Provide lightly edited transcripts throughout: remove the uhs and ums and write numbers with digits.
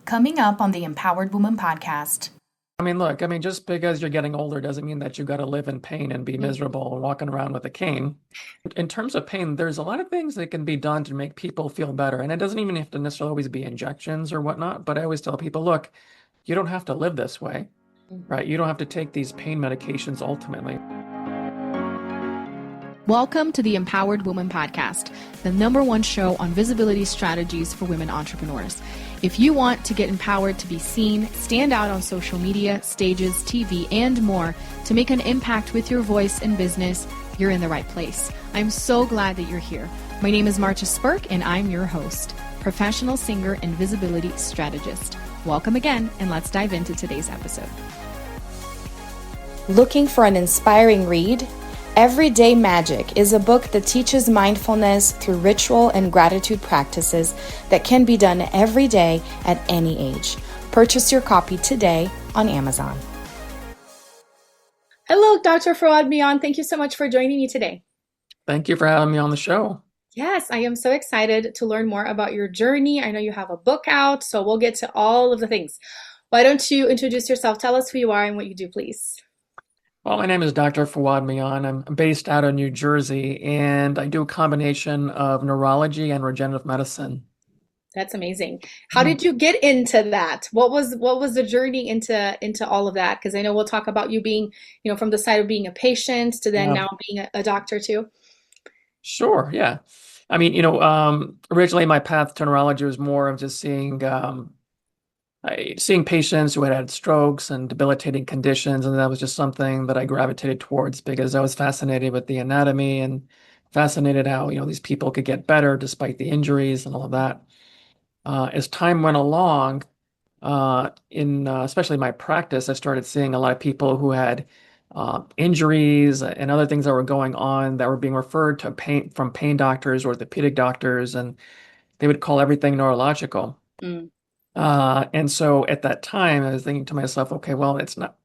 Coming up on the Empowered Woman podcast. Look, just because you're getting older doesn't mean that you got to live in pain and be Mm. miserable and walking around with a cane. In terms of pain, there's a lot of things that can be done to make people feel better. And it doesn't even have to necessarily always be injections or whatnot. But I always tell people, look, you don't have to live this way, right? You don't have to take these pain medications ultimately. Welcome to the Empowered Woman podcast, the #1 show on visibility strategies for women entrepreneurs. If you want to get empowered to be seen, stand out on social media, stages, TV, and more to make an impact with your voice and business, you're in the right place. I'm so glad that you're here. My name is Marcia Spurk, and I'm your host, professional singer and visibility strategist. Welcome again, and let's dive into today's episode. Looking for an inspiring read? Everyday Magic is a book that teaches mindfulness through ritual and gratitude practices that can be done every day at any age. Purchase your copy today on Amazon. Hello, Dr. Fawad Mian. Thank you so much for joining me today. Thank you for having me on the show. Yes, I am so excited to learn more about your journey. I know you have a book out, so we'll get to all of the things. Why don't you introduce yourself? Tell us who you are and what you do, please. Well, my name is Dr. Fawad Mian. I'm based out of New Jersey, and I do a combination of neurology and regenerative medicine. That's amazing. How did you get into that? What was the journey into all of that? Because I know we'll talk about you being, from the side of being a patient to then Yeah. now being a doctor too. Sure, yeah. Originally my path to neurology was more of just seeing patients who had had strokes and debilitating conditions, and that was just something that I gravitated towards because I was fascinated with the anatomy and fascinated how, these people could get better despite the injuries and all of that. As time went along, in especially my practice, I started seeing a lot of people who had injuries and other things that were going on that were being referred to from pain doctors, orthopedic doctors, and they would call everything neurological. Mm. And so at that time, I was thinking to myself, okay, well, it's not,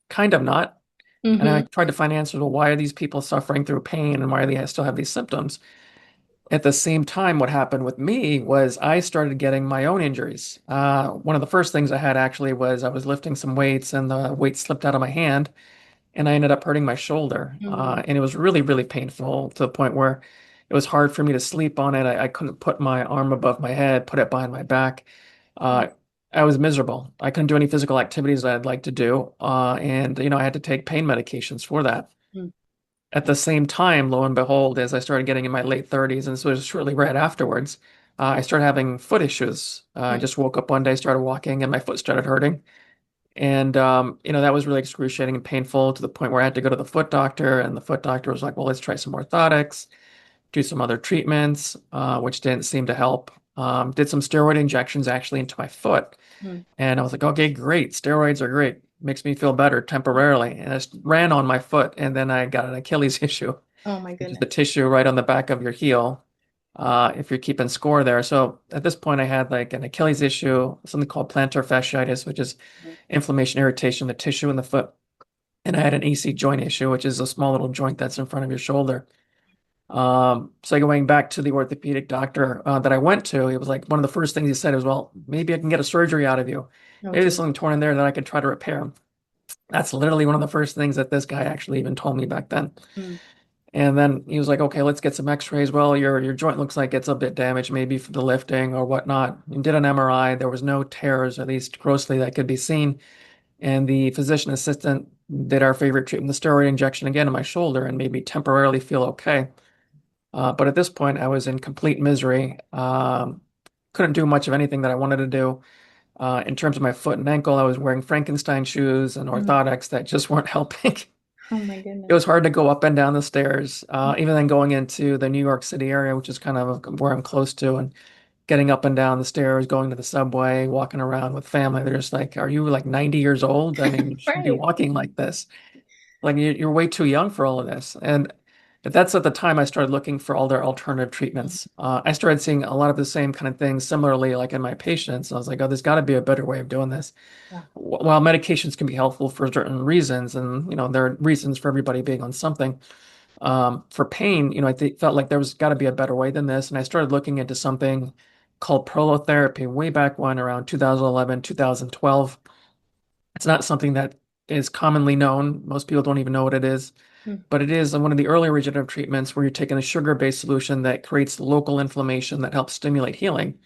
kind of not. And I Mm-hmm. tried to find answers. Well, why are these people suffering through pain and why do they still have these symptoms? At the same time, what happened with me was I started getting my own injuries. One of the first things I had actually was I was lifting some weights and the weight slipped out of my hand and I ended up hurting my shoulder. Mm-hmm. And it was really, really painful to the point where it was hard for me to sleep on it. I couldn't put my arm above my head, put it behind my back. Uh, I was miserable. I couldn't do any physical activities that I'd like to do. And, I had to take pain medications for that. At the same time, lo and behold, as I started getting in my late 30s, and this was shortly right afterwards, I started having foot issues. I just woke up one day, started walking, and my foot started hurting. And, that was really excruciating and painful to the point where I had to go to the foot doctor, and the foot doctor was like, well, let's try some orthotics, do some other treatments, which didn't seem to help. Did some steroid injections actually into my foot. Mm. And I was like, okay, great. Steroids are great. Makes me feel better temporarily. And I just ran on my foot, and then I got an Achilles issue, Oh my which is goodness. the tissue right on the back of your heel, if you're keeping score there. So at this point, I had like an Achilles issue, something called plantar fasciitis, which is inflammation, irritation, the tissue in the foot. And I had an AC joint issue, which is a small little joint that's in front of your shoulder. So going back to the orthopedic doctor that I went to, he was like, one of the first things he said was, well, maybe I can get a surgery out of you. Oh, Maybe there's geez. something torn in there that I could try to repair. That's literally one of the first things that this guy actually even told me back then. Mm. And then he was like, okay, let's get some x-rays. Well, your joint looks like it's a bit damaged, maybe from the lifting or whatnot. And did an MRI. There was no tears, at least grossly, that could be seen. And the physician assistant did our favorite treatment, the steroid injection again in my shoulder, and made me temporarily feel okay. But at this point, I was in complete misery. Couldn't do much of anything that I wanted to do. In terms of my foot and ankle, I was wearing Frankenstein shoes and Mm. orthotics that just weren't helping. Oh my It goodness. was hard to go up and down the stairs, even then going into the New York City area, which is kind of where I'm close to, and getting up and down the stairs, going to the subway, walking around with family. They're just like, are you like 90 years old? I mean, you shouldn't be Right. walking like this. Like you're way too young for all of this. And that's at the time I started looking for all their alternative treatments. I started seeing a lot of the same kind of things similarly, like in my patients. I was like, oh, there's got to be a better way of doing this. Yeah. While medications can be helpful for certain reasons, and there are reasons for everybody being on something. For pain, felt like there was got to be a better way than this, and I started looking into something called prolotherapy way back when, around 2011, 2012. It's not something that is commonly known. Most people don't even know what it is, Mm. but it is one of the early regenerative treatments where you're taking a sugar-based solution that creates local inflammation that helps stimulate healing.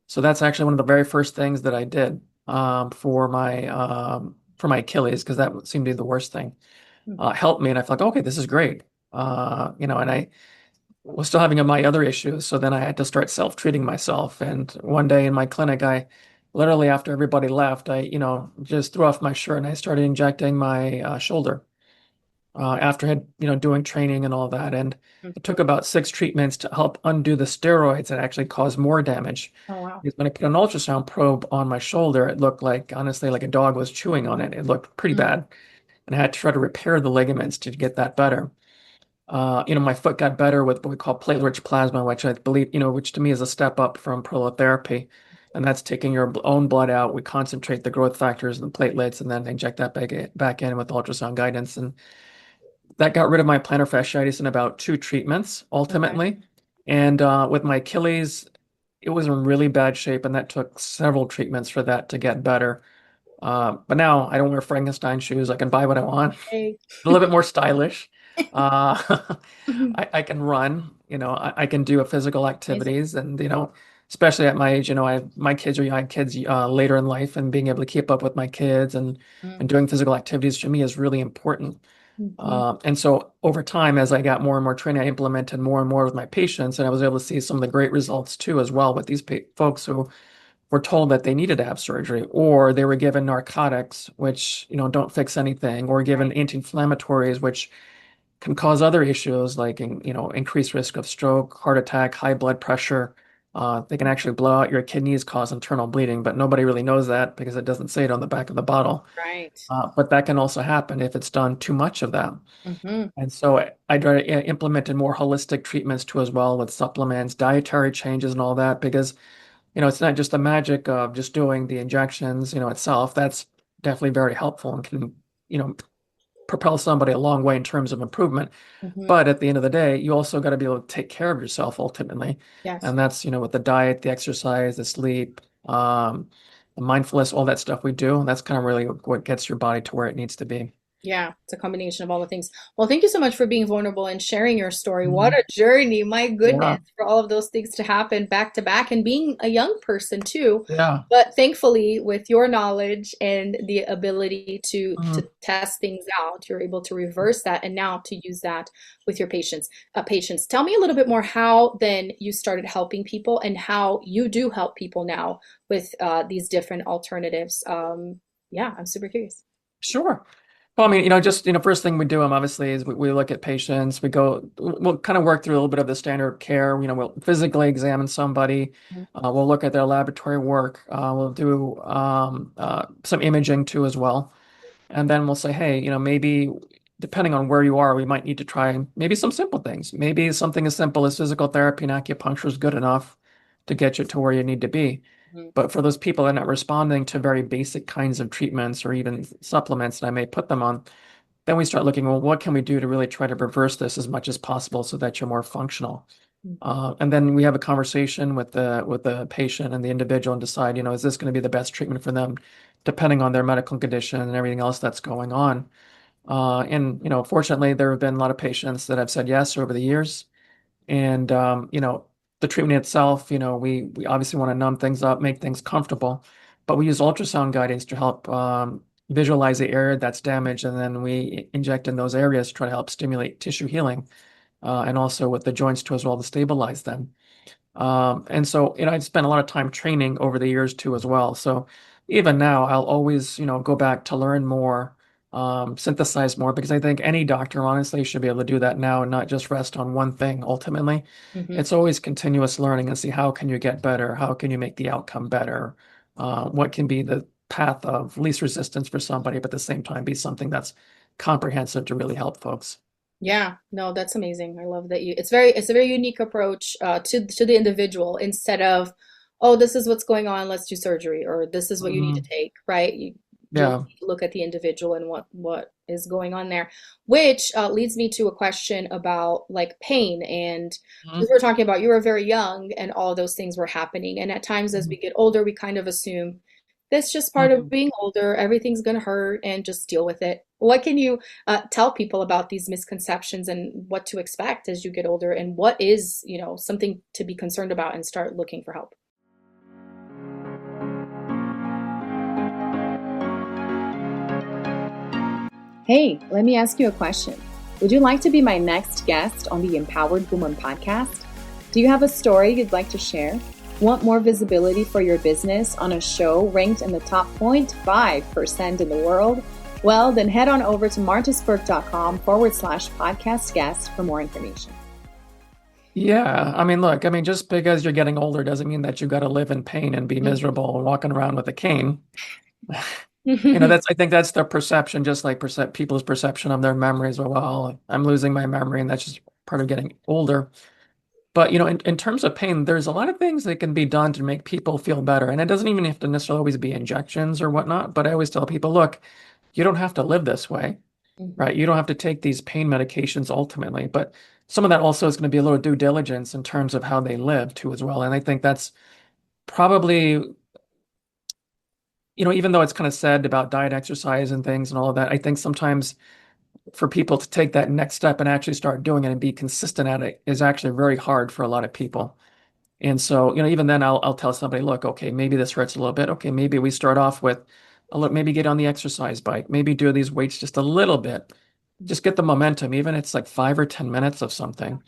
So that's actually one of the very first things that I did for my Achilles, because that seemed to be the worst thing. Mm. Helped me, and I felt like, okay, this is great. And I was still having my other issues, so then I had to start self-treating myself. And one day in my clinic, I literally, after everybody left, I just threw off my shirt and I started injecting my shoulder after I had doing training and all that. And Mm. it took about 6 treatments to help undo the steroids that actually caused more damage. Oh, wow. Because when I put an ultrasound probe on my shoulder, it looked like, honestly, like a dog was chewing on it. It looked pretty Mm. bad. And I had to try to repair the ligaments to get that better. My foot got better with what we call platelet-rich plasma, which I believe, which to me is a step up from prolotherapy. And that's taking your own blood out. We concentrate the growth factors and the platelets and then inject that back in with ultrasound guidance. And that got rid of my plantar fasciitis in about 2 treatments, Okay. ultimately. And with my Achilles, it was in really bad shape, and that took several treatments for that to get better. But now I don't wear Frankenstein shoes. I can buy what I want. Hey. A little bit more stylish. Uh, Mhm. I can run, I can do physical Amazing. activities, and especially at my age, my kids are young kids later in life, and being able to keep up with my kids Mm. and doing physical activities to me is really important. Mhm. And so over time, as I got more and more training, I implemented more and more with my patients, and I was able to see some of the great results too, as well, with these folks who were told that they needed to have surgery, or they were given narcotics, which, don't fix anything, or given Right. anti-inflammatories, which can cause other issues like, increased risk of stroke, heart attack, high blood pressure. They can actually blow out your kidneys, cause internal bleeding, but nobody really knows that because it doesn't say it on the back of the bottle. Right. But that can also happen if it's done too much of that. Mm-hmm. And so I implemented more holistic treatments too, as well, with supplements, dietary changes, and all that, because it's not just the magic of just doing the injections, itself. That's definitely very helpful and can, propel somebody a long way in terms of improvement. Mm-hmm. But at the end of the day, you also got to be able to take care of yourself ultimately. Yes. And that's, with the diet, the exercise, the sleep, the mindfulness, all that stuff we do. That's kind of really what gets your body to where it needs to be. Yeah, it's a combination of all the things. Well, thank you so much for being vulnerable and sharing your story. What Mhm. a journey, my goodness, Yeah. for all of those things to happen back to back and being a young person too. Yeah. But thankfully, with your knowledge and the ability to Mhm. test things out, you're able to reverse that and now to use that with your patients. Tell me a little bit more how then you started helping people and how you do help people now with these different alternatives. Yeah, I'm super curious. Sure. Well, I mean, just, first thing we do, obviously, is we look at patients. We'll kind of work through a little bit of the standard care. We'll physically examine somebody. We'll look at their laboratory work. We'll do some imaging too, as well. And then we'll say, hey, maybe depending on where you are, we might need to try maybe some simple things. Maybe something as simple as physical therapy and acupuncture is good enough to get you to where you need to be. Mhm. But for those people that are not responding to very basic kinds of treatments or even supplements that I may put them on, then we start looking, well, what can we do to really try to reverse this as much as possible so that you're more functional? And then we have a conversation with the patient and the individual and decide, is this going to be the best treatment for them, depending on their medical condition and everything else that's going on. And fortunately, there have been a lot of patients that have said yes over the years. And the treatment itself, we obviously want to numb things up, make things comfortable, but we use ultrasound guidance to help visualize the area that's damaged, and then we inject in those areas to try to help stimulate tissue healing, and also with the joints too as well to stabilize them. And so, I've spent a lot of time training over the years too as well. So even now, I'll always, go back to learn more, synthesize more, because I think any doctor honestly should be able to do that now and not just rest on one thing ultimately. Mhm. It's always continuous learning and see how can you get better? How can you make the outcome better? What can be the path of least resistance for somebody, but at the same time be something that's comprehensive to really help folks. Yeah, no, that's amazing. I love that it's a very unique approach to the individual instead of, oh, this is what's going on, let's do surgery, or this is what you need to Mhm. take, right? you Yeah. need to look at the individual and what is going on there, which leads me to a question about like pain. And Mhm. because we're talking about you were very young and all those things were happening, and at times as we get older, we kind of assume that's just part of Mhm. being older. Everything's going to hurt and just deal with it. What can you tell people about these misconceptions and what to expect as you get older, and what is, something to be concerned about and start looking for help? Hey, let me ask you a question. Would you like to be my next guest on the Empowered Woman podcast? Do you have a story you'd like to share? Want more visibility for your business on a show ranked in the top 0.5% in the world? Well, then head on over to martasburg.com/podcast guest for more information. Yeah. I mean, look, I mean, just because you're getting older doesn't mean that you got to live in pain and be miserable and walking around with a cane. I think that's the perception, just like people's perception of their memories. Well, I'm losing my memory, and that's just part of getting older. But, in terms of pain, there's a lot of things that can be done to make people feel better. And it doesn't even have to necessarily always be injections or whatnot. But I always tell people, look, you don't have to live this way, right? You don't have to take these pain medications ultimately. But some of that also is going to be a little due diligence in terms of how they live too, as well. And I think that's probably, even though it's kind of said about diet, exercise, and things and all of that, I think sometimes for people to take that next step and actually start doing it and be consistent at it is actually very hard for a lot of people. And so, even then I'll tell somebody, look, okay, maybe this hurts a little bit. Okay, maybe we start off with maybe get on the exercise bike, maybe do these weights just a little bit, just get the momentum, even if it's like 5 or 10 minutes of something.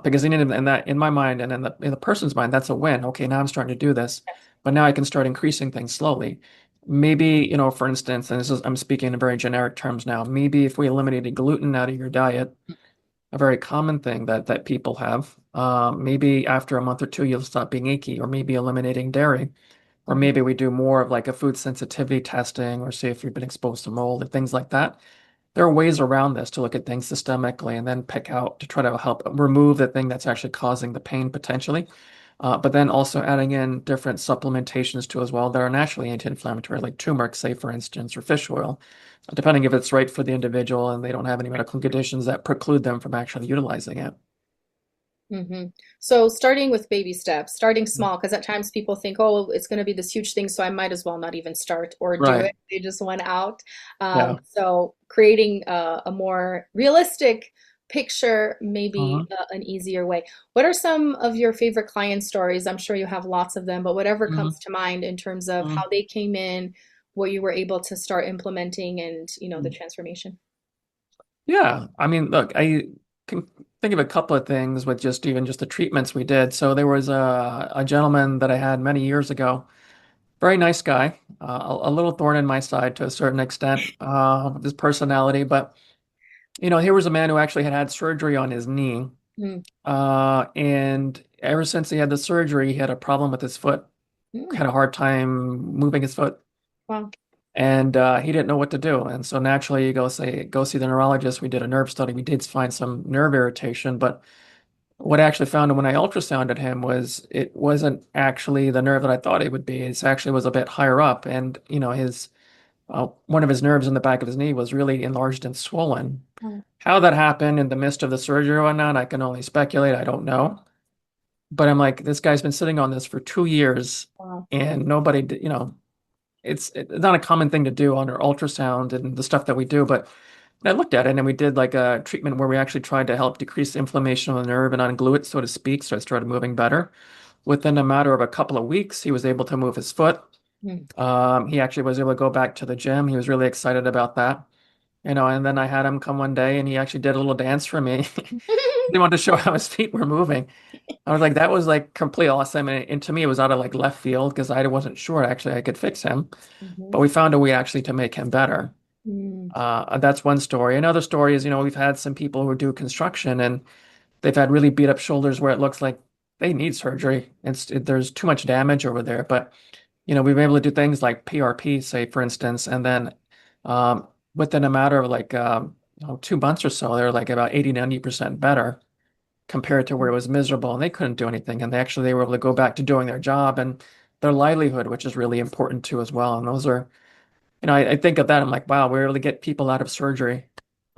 Because in my mind and in the person's mind, that's a win. Okay, now I'm starting to do this, but now I can start increasing things slowly. Maybe, for instance, and I'm speaking in very generic terms now, maybe if we eliminated gluten out of your diet, a very common thing that people have. Maybe after a month or two, you'll stop being achy, or maybe eliminating dairy, or maybe we do more of like a food sensitivity testing, or see if you've been exposed to mold and things like that. There are ways around this to look at things systemically and then pick out to try to help remove the thing that's actually causing the pain potentially. But then also adding in different supplementations too as well that are naturally anti-inflammatory, like turmeric, say for instance, or fish oil, depending if it's right for the individual and they don't have any medical conditions that preclude them from actually utilizing it. So starting with baby steps, starting small, because at times people think, oh, it's going to be this huge thing, so I might as well not even start or do Right. it. They just went out. Yeah. So creating a more realistic picture, maybe Uh-huh. an easier way. What are some of your favorite client stories? I'm sure you have lots of them, but whatever Mhm. comes to mind in terms of how Mhm. they came in, what you were able to start implementing, and the Mhm. transformation. Yeah. I mean, look, I can think of a couple of things with just the treatments we did. So there was a gentleman that I had many years ago. Very nice guy, a little thorn in my side to a certain extent, with his personality. But, here was a man who actually had surgery on his knee. Mm, And ever since he had the surgery, he had a problem with his foot, mm, had a hard time moving his foot. wow. And he didn't know what to do. And so naturally, you go see the neurologist. We did a nerve study. We did find some nerve irritation, but what I actually found when I ultrasounded him was it wasn't actually the nerve that I thought it would be. It actually was a bit higher up, and his one of his nerves in the back of his knee was really enlarged and swollen. Wow. How that happened in the midst of the surgery or whatnot, I can only speculate. I don't know. But I'm like, this guy's been sitting on this for 2 years, Wow. and nobody, it's not a common thing to do on our ultrasound and the stuff that we do, but I looked at it and we did like a treatment where we actually tried to help decrease inflammation of the nerve and unglue it, so to speak, so it started moving better. Within a matter of a couple of weeks, he was able to move his foot. Mm. He actually was able to go back to the gym. He was really excited about that. And then I had him come one day and he actually did a little dance for me. He wanted to show how his feet were moving. I was like, that was like complete awesome. And to me, it was out of like left field because I wasn't sure actually I could fix him. But Mhm. we found a way actually to make him better. Mm. That's one story. Another story is, we've had some people who do construction and they've had really beat up shoulders where it looks like they need surgery. There's too much damage over there. But, we've been able to do things like PRP, say, for instance, and then within a matter of like 2 months or so, they're like about 80, 90% better compared to where it was miserable and they couldn't do anything. And they were able to go back to doing their job and their livelihood, which is really important too as well. And those are I think of that. I'm like, wow, we're able to get people out of surgery,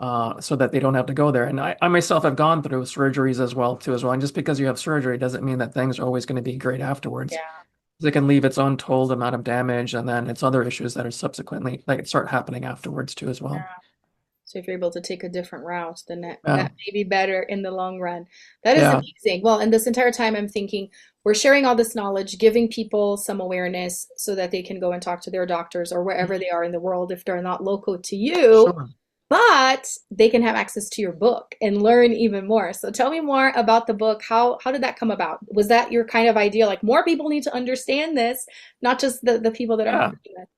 so that they don't have to go there. And I myself have gone through surgeries as well too as well. And just because you have surgery doesn't mean that things are always going to be great afterwards. Yeah. It can leave its untold amount of damage, and then it's other issues that are subsequently like start happening afterwards too as well. So if you're able to take a different route, then Yeah, that may be better in the long run. That is yeah, amazing. Well, and this entire time I'm thinking we're sharing all this knowledge, giving people some awareness so that they can go and talk to their doctors or wherever they are in the world if they're not local to you, sure. but they can have access to your book and learn even more. So tell me more about the book. How did that come about? Was that your kind of idea? Like more people need to understand this, not just the people that I'm Yeah. working with.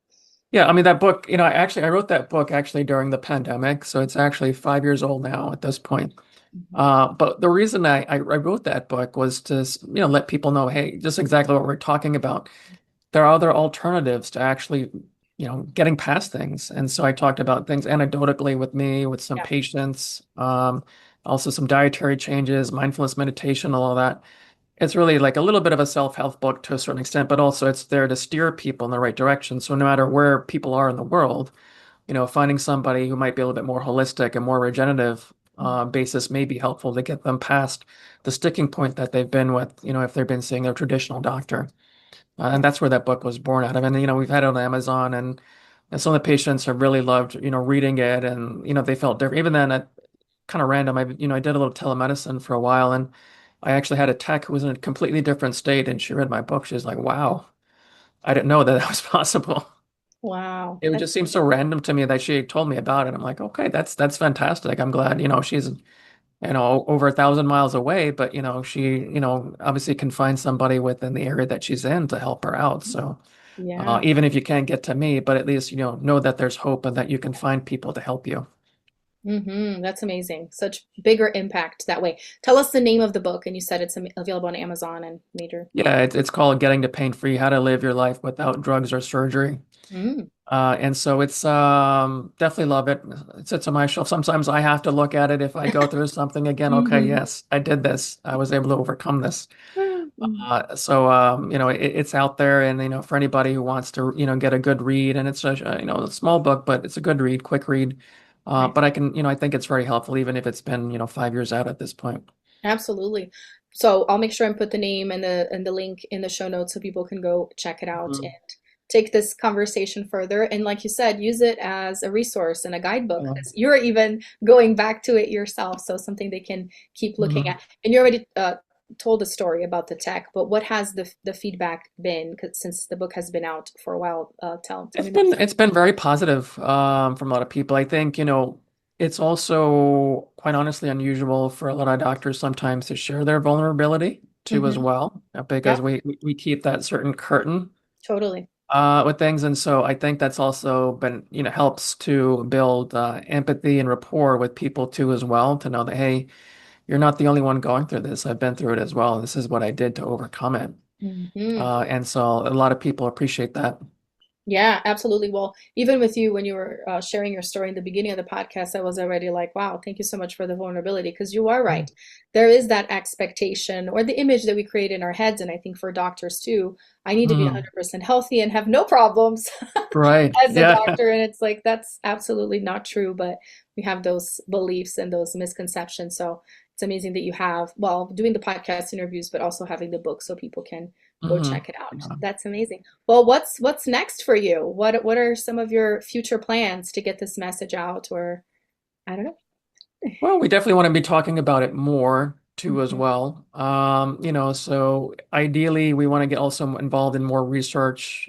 Yeah, I mean that book, I wrote that book actually during the pandemic, so it's actually 5 years old now at this point. Mhm. But the reason I wrote that book was to, let people know, hey, just exactly what we're talking about. There are other alternatives to actually, getting past things. And so I talked about things anecdotally with me, with some Yeah. patients, also some dietary changes, mindfulness meditation, all of that. It's really like a little bit of a self-help book to a certain extent, but also it's there to steer people in the right direction. So no matter where people are in the world, finding somebody who might be a little bit more holistic and more regenerative basis may be helpful to get them past the sticking point that they've been with, if they've been seeing a traditional doctor. And that's where that book was born out of. And, we've had it on Amazon, and some of the patients have really loved, reading it, and, they felt different. Even then, it kind of random. I did a little telemedicine for a while, and I actually had a tech who was in a completely different state, and she read my book. She was like, wow, I didn't know that that was possible. Wow. It would That's just seem so random to me that she told me about it. I'm like, okay, that's fantastic. I'm glad, she's, over 1,000 miles away, but she, obviously can find somebody within the area that she's in to help her out. So yeah. even if you can't get to me, but at least, know that there's hope and that you can find people to help you. That's amazing. Such bigger impact that way. Tell us the name of the book, and you said it's available on Amazon and major. Yeah, it's called Getting to Pain Free: How to Live Your Life Without Drugs or Surgery. Mm. And so it's definitely love it. It sits on my shelf. Sometimes I have to look at it if I go through something again. Okay, Mhm. yes, I did this. I was able to overcome this. Mm. So it's out there, and for anybody who wants to get a good read, and it's a small book, but it's a good read, quick read. Nice. But I think it's very helpful, even if it's been 5 years out at this point. Absolutely. So I'll make sure and put the name and the link in the show notes so people can go check it out and Mhm. take this conversation further. And like you said, use it as a resource and a guidebook Yeah. because you're even going back to it yourself. So something they can keep looking Mhm. at. And you already told a story about the tech, but what has the feedback been? 'Cause since the book has been out for a while, tell It's me more. been it's been very positive from a lot of people. I think, it's also quite honestly unusual for a lot of doctors sometimes to share their vulnerability too as Hmm. well, because Yeah, we keep that certain curtain totally. with things. And so I think that's also been, helps to build empathy and rapport with people too as well, to know that, hey, you're not the only one going through this. I've been through it as well. This is what I did to overcome it. Hmm. And so a lot of people appreciate that. Yeah, absolutely. Well, even with you, when you were sharing your story in the beginning of the podcast, I was already like, wow, thank you so much for the vulnerability. Because you are right. There is that expectation or the image that we create in our heads. And I think for doctors too, I need to be Mhm. 100% healthy and have no problems Right. as a Yeah. doctor. And it's like, that's absolutely not true. But we have those beliefs and those misconceptions. So it's amazing that you have, well, doing the podcast interviews, but also having the book so people can go Hmm. check it out. Yeah. That's amazing. Well, what's next for you? What are some of your future plans to get this message out? Or I don't know. Well, we definitely want to be talking about it more too as Mhm. well. So ideally we want to get also involved in more research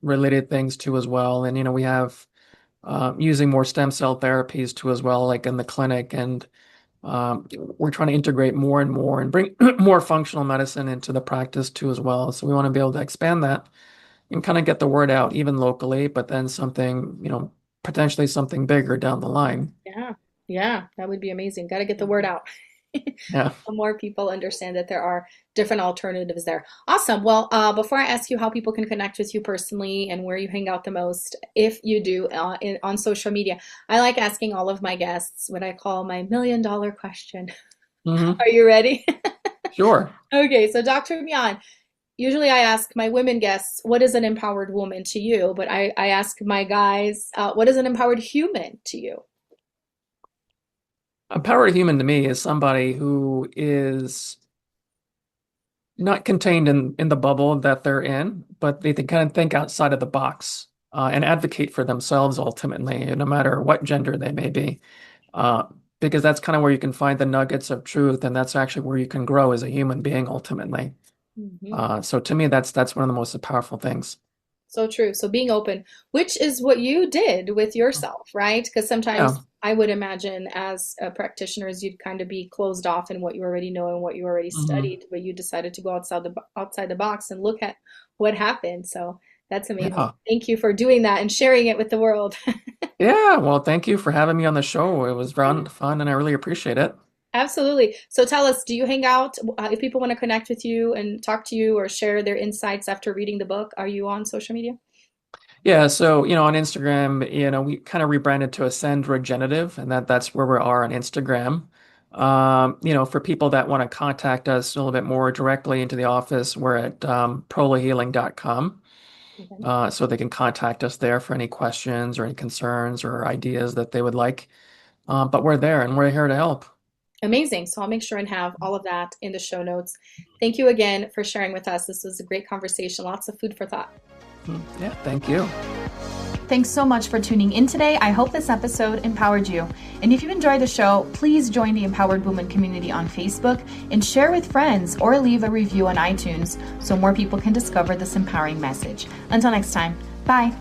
related things too as well. And we have using more stem cell therapies too as well, like in the clinic. And we're trying to integrate more and more and bring more functional medicine into the practice too as well. So we want to be able to expand that and kind of get the word out even locally, but then something, potentially something bigger down the line. Yeah, yeah, that would be amazing. Got to get the word out. Yeah. So more people understand that there are different alternatives there. Awesome. Well, before I ask you how people can connect with you personally and where you hang out the most, if you do on social media, I like asking all of my guests what I call my $1 million question. Hmm. Are you ready? Sure. Okay, so Dr. Mian, usually I ask my women guests, what is an empowered woman to you? But I ask my guys, what is an empowered human to you? A powered human to me is somebody who is not contained in the bubble that they're in, but they can kind of think outside of the box and advocate for themselves ultimately, no matter what gender they may be. Uh, because that's kind of where you can find the nuggets of truth, and that's actually where you can grow as a human being ultimately. Mhm. So to me, that's one of the most powerful things. So true. So being open, which is what you did with yourself, right? Because sometimes Yeah. I would imagine as practitioners, you'd kind of be closed off in what you already know and what you already Hmm. studied, but you decided to go outside the box and look at what happened. So that's amazing. Yeah. Thank you for doing that and sharing it with the world. Yeah. Well, thank you for having me on the show. It was fun, and I really appreciate it. Absolutely. So tell us, do you hang out? If people want to connect with you and talk to you or share their insights after reading the book, are you on social media? Yeah, so on Instagram, we kind of rebranded to Ascend Regenerative, and that's where we are on Instagram. For people that want to contact us a little bit more directly into the office, we're at prolotherapy.com. Okay. So they can contact us there for any questions or any concerns or ideas that they would like. But we're there and we're here to help. Amazing. So I'll make sure and have all of that in the show notes. Thank you again for sharing with us. This was a great conversation, lots of food for thought. Yeah, thank you. Thanks so much for tuning in today. I hope this episode empowered you. And if you enjoyed the show, please join the Empowered Woman community on Facebook and share with friends or leave a review on iTunes so more people can discover this empowering message. Until next time, bye.